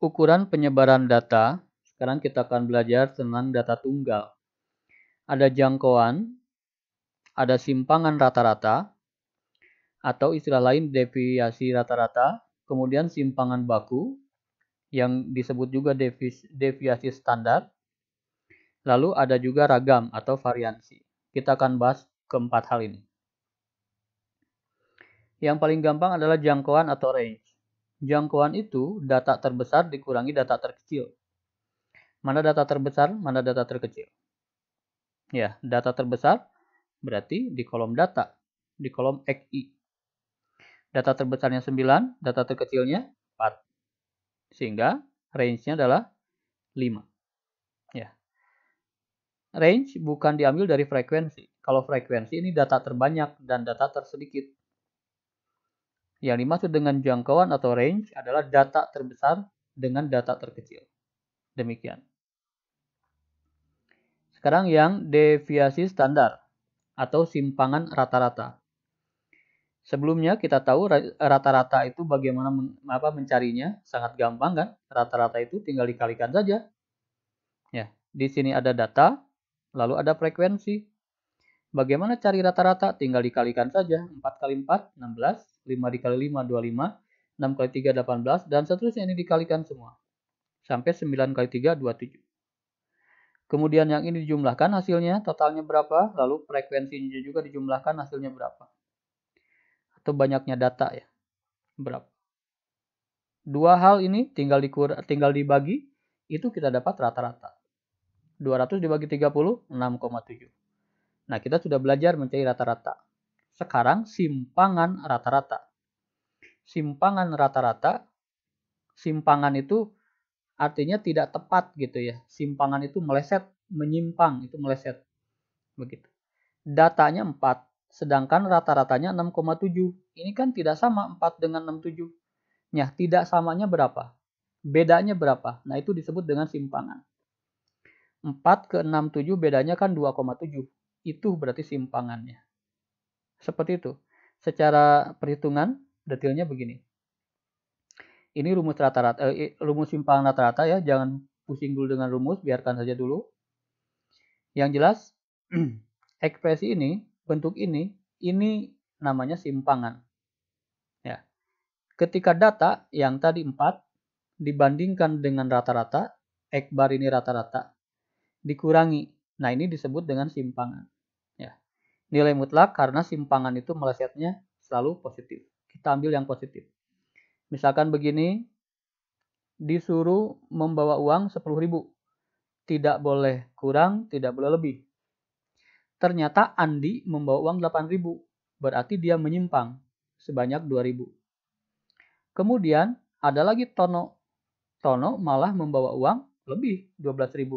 ukuran penyebaran data, sekarang kita akan belajar tentang data tunggal. Ada jangkauan, ada simpangan rata-rata, atau istilah lain deviasi rata-rata, kemudian simpangan baku, yang disebut juga deviasi standar, lalu ada juga ragam atau variansi. Kita akan bahas keempat hal ini. Yang paling gampang adalah jangkauan atau range. Jangkauan itu data terbesar dikurangi data terkecil. Mana data terbesar, mana data terkecil? Ya, data terbesar berarti di kolom data, di kolom XI. Data terbesarnya 9, data terkecilnya 4. Sehingga range-nya adalah 5. Ya. Range bukan diambil dari frekuensi. Kalau frekuensi ini data terbanyak dan data tersedikit. Yang dimaksud dengan jangkauan atau range adalah data terbesar dengan data terkecil. Demikian. Sekarang yang deviasi standar atau simpangan rata-rata. Sebelumnya kita tahu rata-rata itu bagaimana mencarinya, sangat gampang kan? Rata-rata itu tinggal dikalikan saja. Ya, di sini ada data, lalu ada frekuensi. Bagaimana cari rata-rata? Tinggal dikalikan saja. 4 kali 4, 16. 5 dikali 5, 25. 6 kali 3, 18. Dan seterusnya ini dikalikan semua. Sampai 9 kali 3, 27. Kemudian yang ini dijumlahkan hasilnya, totalnya berapa. Lalu frekuensinya juga dijumlahkan hasilnya berapa. Atau banyaknya data ya. Berapa. Dua hal ini tinggal dibagi, itu kita dapat rata-rata. 200 dibagi 30, 6,7. Nah, kita sudah belajar mencari rata-rata. Sekarang simpangan rata-rata. Simpangan rata-rata, simpangan itu artinya tidak tepat gitu ya. Simpangan itu meleset, menyimpang, itu meleset. Begitu. Datanya 4, sedangkan rata-ratanya 6,7. Ini kan tidak sama 4 dengan 6,7. Ya, tidak samanya berapa? Bedanya berapa? Nah, itu disebut dengan simpangan. 4 ke 6,7 bedanya kan 2,7. Itu berarti simpangannya. Seperti itu. Secara perhitungan, detailnya begini. Ini rumus rata-rata, rumus simpangan rata-rata ya. Jangan pusing dulu dengan rumus, biarkan saja dulu. Yang jelas, ekspresi ini, bentuk ini namanya simpangan. Ya. Ketika data yang tadi 4 dibandingkan dengan rata-rata, X bar ini rata-rata, dikurangi. Nah, ini disebut dengan simpangan. Ya. Nilai mutlak karena simpangan itu melesetnya selalu positif. Kita ambil yang positif. Misalkan begini, disuruh membawa uang 10.000. Tidak boleh kurang, tidak boleh lebih. Ternyata Andi membawa uang 8.000. Berarti dia menyimpang sebanyak 2.000. Kemudian ada lagi Tono. Tono malah membawa uang lebih 12.000.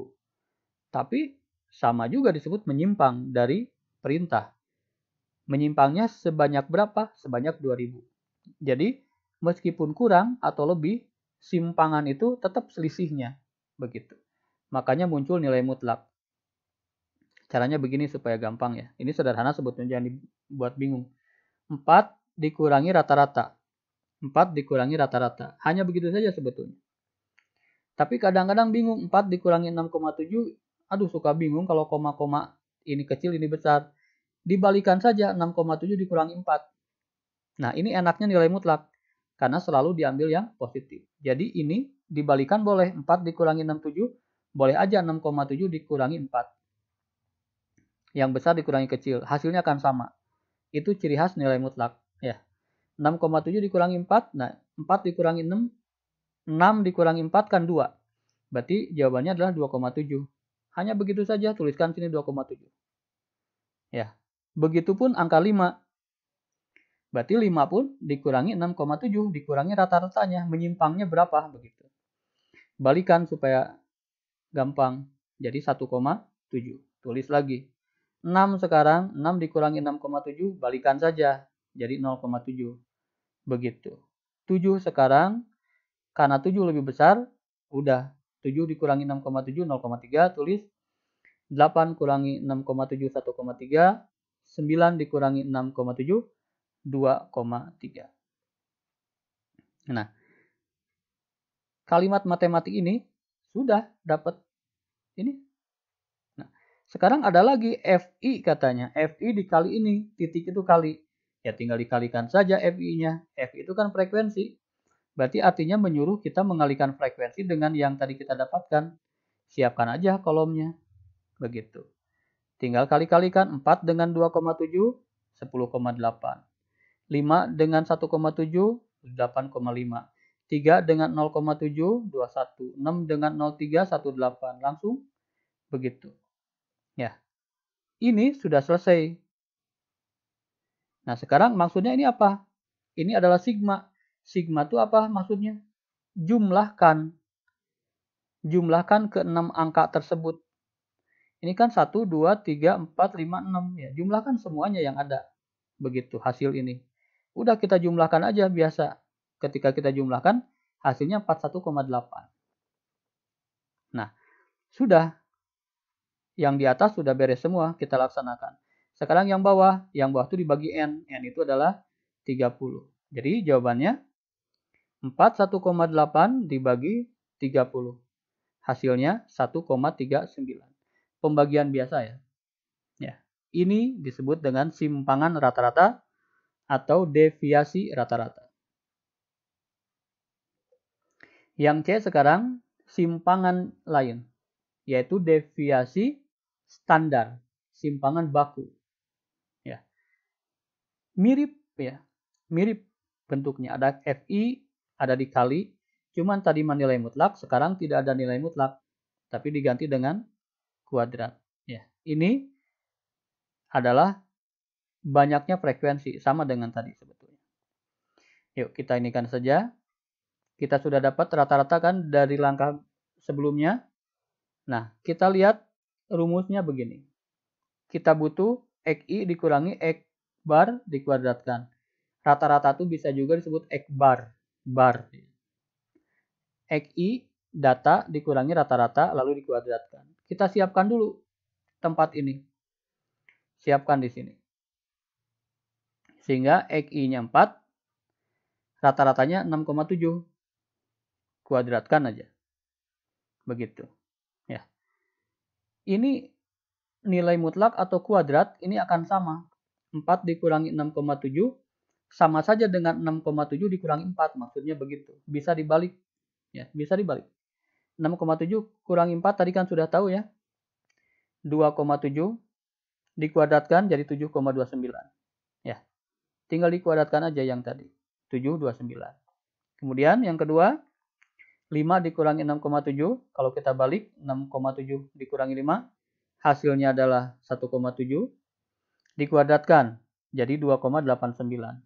Tapi sama juga disebut menyimpang dari perintah. Menyimpangnya sebanyak berapa? Sebanyak 2.000. Jadi meskipun kurang atau lebih, simpangan itu tetap selisihnya. Begitu. Makanya muncul nilai mutlak. Caranya begini supaya gampang ya. Ini sederhana sebetulnya, jangan dibuat bingung. 4 dikurangi rata-rata. 4 dikurangi rata-rata. Hanya begitu saja sebetulnya. Tapi kadang-kadang bingung. 4 dikurangi 6,7. Aduh, suka bingung kalau koma-koma ini kecil, ini besar. Dibalikan saja 6,7 dikurangi 4. Nah, ini enaknya nilai mutlak. Karena selalu diambil yang positif. Jadi ini dibalikan boleh. 4 dikurangi 6,7. Boleh aja 6,7 dikurangi 4. Yang besar dikurangi kecil. Hasilnya akan sama. Itu ciri khas nilai mutlak. Ya. 6,7 dikurangi 4. Nah, 4 dikurangi 6. 6 dikurangi 4 kan 2. Berarti jawabannya adalah 2,7. Hanya begitu saja, tuliskan sini 2,7. Ya. Begitupun angka 5. Berarti 5 pun dikurangi 6,7. Dikurangi rata-ratanya. Menyimpangnya berapa? Begitu. Balikan supaya gampang. Jadi 1,7. Tulis lagi. 6 sekarang. 6 dikurangi 6,7. Balikan saja. Jadi 0,7. Begitu. 7 sekarang. Karena 7 lebih besar. Udah. 7 dikurangi 6,7. 0,3. Tulis. 8 kurangi 6,7. 1,3. 9 dikurangi 6,7. 2,3. Nah, kalimat matematik ini sudah dapat ini. Nah, sekarang ada lagi FI katanya. FI dikali ini, titik itu kali. Ya tinggal dikalikan saja FI-nya. FI itu kan frekuensi. Berarti artinya menyuruh kita mengalihkan frekuensi dengan yang tadi kita dapatkan. Siapkan aja kolomnya. Begitu. Tinggal kali-kalikan 4 dengan 2,7, 10,8. 5 dengan 1,7, 8,5. 3 dengan 0,7, 21. 6 dengan 0,3, 18. Langsung begitu. Ya. Ini sudah selesai. Nah, sekarang maksudnya ini apa? Ini adalah sigma. Sigma itu apa maksudnya? Jumlahkan. Jumlahkan ke 6 angka tersebut. Ini kan 1, 2, 3, 4, 5, 6. Ya, jumlahkan semuanya yang ada. Begitu hasil ini. Udah kita jumlahkan aja biasa. Ketika kita jumlahkan, hasilnya 41,8. Nah, sudah. Yang di atas sudah beres semua, kita laksanakan. Sekarang yang bawah itu dibagi N. N itu adalah 30. Jadi jawabannya 41,8 dibagi 30. Hasilnya 1,39. Pembagian biasa ya. Ya. Ini disebut dengan simpangan rata-rata atau deviasi rata-rata. Yang C sekarang simpangan lain, yaitu deviasi standar, simpangan baku. Ya. Mirip ya. Mirip bentuknya. Ada FI, ada dikali, cuman tadi nilai mutlak, sekarang tidak ada nilai mutlak, tapi diganti dengan kuadrat. Ya. Ini adalah banyaknya frekuensi, sama dengan tadi sebetulnya. Yuk kita inikan saja. Kita sudah dapat rata-rata kan dari langkah sebelumnya. Nah, kita lihat rumusnya begini. Kita butuh XI dikurangi X bar dikuadratkan. Rata-rata itu bisa juga disebut X bar. XI data dikurangi rata-rata lalu dikuadratkan. Kita siapkan dulu tempat ini. Siapkan di sini. Sehingga XI-nya 4, rata-ratanya 6,7. Kuadratkan aja. Begitu. Ya. Ini nilai mutlak atau kuadrat ini akan sama. 4 dikurangi 6,7 sama saja dengan 6,7 dikurangi 4. Maksudnya begitu. Bisa dibalik. Ya, bisa dibalik. 6,7 kurangi 4 tadi kan sudah tahu ya. 2,7 dikuadratkan jadi 7,29. Ya. Tinggal dikuadratkan aja yang tadi. 729. Kemudian yang kedua, 5 dikurangi 6,7. Kalau kita balik, 6,7 dikurangi 5. Hasilnya adalah 1,7. Dikuadratkan jadi 2,89.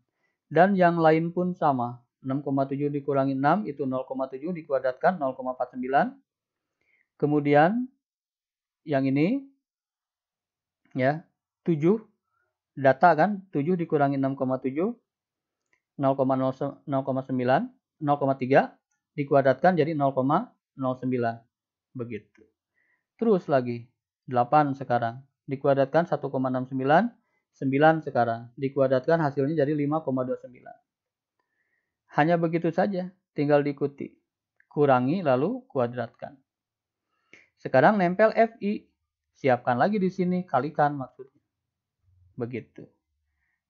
Dan yang lain pun sama. 6,7 dikurangi 6 itu 0,7 dikuadratkan 0,49. Kemudian yang ini ya 7 data kan 7 dikurangi 6,7 0,9 0,3 dikuadratkan jadi 0,09 begitu. Terus lagi 8 sekarang dikuadratkan 1,69 9 sekarang dikuadratkan hasilnya jadi 5,29. Hanya begitu saja, tinggal diikuti. Kurangi lalu kuadratkan. Sekarang nempel FI. Siapkan lagi di sini, kalikan maksudnya. Begitu.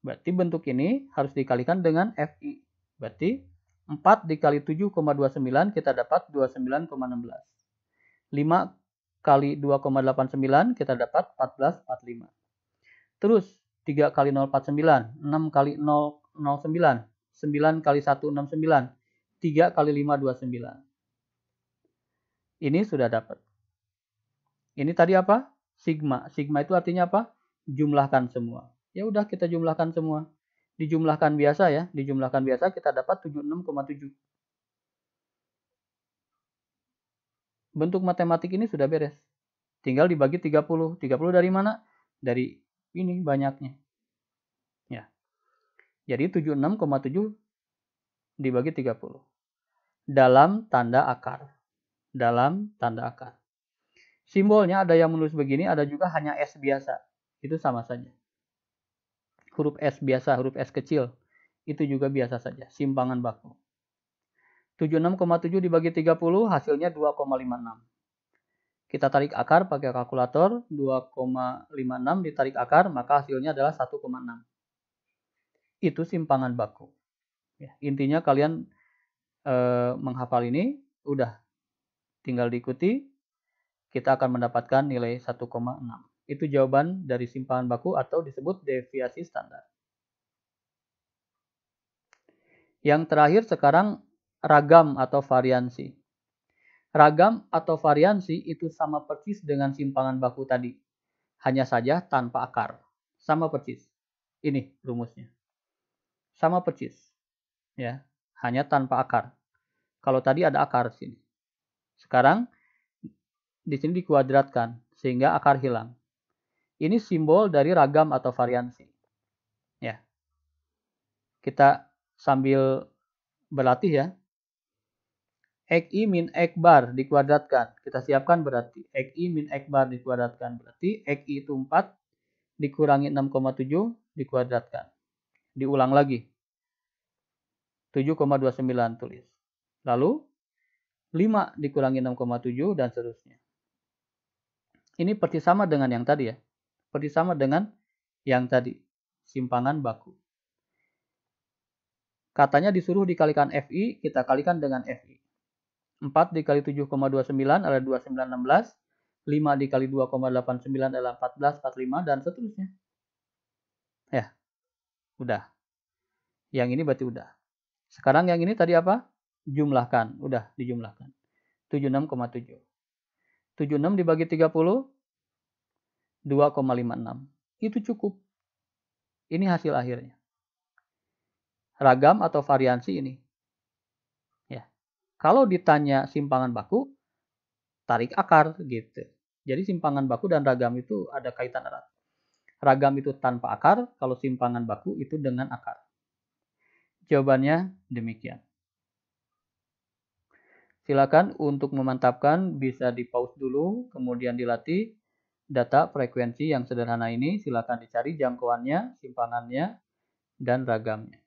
Berarti bentuk ini harus dikalikan dengan FI. Berarti 4 dikali 7,29 kita dapat 29,16. 5 kali 2,89 kita dapat 14,45. Terus 3 kali 0,49, 6 kali 0,09. 9 kali 1, 69. 3 kali 5, 29. Ini sudah dapat. Ini tadi apa? Sigma. Sigma itu artinya apa? Jumlahkan semua. Ya udah kita jumlahkan semua. Dijumlahkan biasa ya. Dijumlahkan biasa kita dapat 76,7. Bentuk matematik ini sudah beres. Tinggal dibagi 30. 30 dari mana? Dari ini banyaknya. Ya. Jadi 76,7 dibagi 30. Dalam tanda akar. Dalam tanda akar. Simbolnya ada yang menulis begini, ada juga hanya S biasa. Itu sama saja. Huruf S biasa, huruf S kecil. Itu juga biasa saja. Simpangan baku. 76,7 dibagi 30 hasilnya 2,56. Kita tarik akar pakai kalkulator, 2,56 ditarik akar, maka hasilnya adalah 1,6. Itu simpangan baku. Ya, intinya kalian menghafal ini, udah tinggal diikuti, kita akan mendapatkan nilai 1,6. Itu jawaban dari simpangan baku atau disebut deviasi standar. Yang terakhir sekarang ragam atau variansi. Ragam atau variansi itu sama persis dengan simpangan baku tadi. Hanya saja tanpa akar. Sama persis. Ini rumusnya. Sama persis. Ya, hanya tanpa akar. Kalau tadi ada akar di sini. Sekarang di sini dikuadratkan sehingga akar hilang. Ini simbol dari ragam atau variansi. Ya. Kita sambil berlatih ya. XI min X bar dikuadratkan. Kita siapkan berarti XI min X bar dikuadratkan. Berarti XI itu 4 dikurangi 6,7 dikuadratkan. Diulang lagi. 7,29 tulis. Lalu 5 dikurangi 6,7 dan seterusnya. Ini persis sama dengan yang tadi ya. Persis sama dengan yang tadi. Simpangan baku. Katanya disuruh dikalikan FI, kita kalikan dengan FI. 4 dikali 7,29 adalah 2916. 5 dikali 2,89 adalah 1445 dan seterusnya. Ya, udah. Yang ini berarti udah. Sekarang yang ini tadi apa? Jumlahkan. Udah dijumlahkan. 76,7. 76 dibagi 30, 2,56. Itu cukup. Ini hasil akhirnya. Ragam atau variansi ini. Ya. Kalau ditanya simpangan baku, tarik akar gitu. Jadi simpangan baku dan ragam itu ada kaitan erat. Ragam itu tanpa akar, kalau simpangan baku itu dengan akar. Jawabannya demikian. Silakan untuk memantapkan bisa di-pause dulu, kemudian dilatih data frekuensi yang sederhana ini. Silakan dicari jangkauannya, simpangannya, dan ragamnya.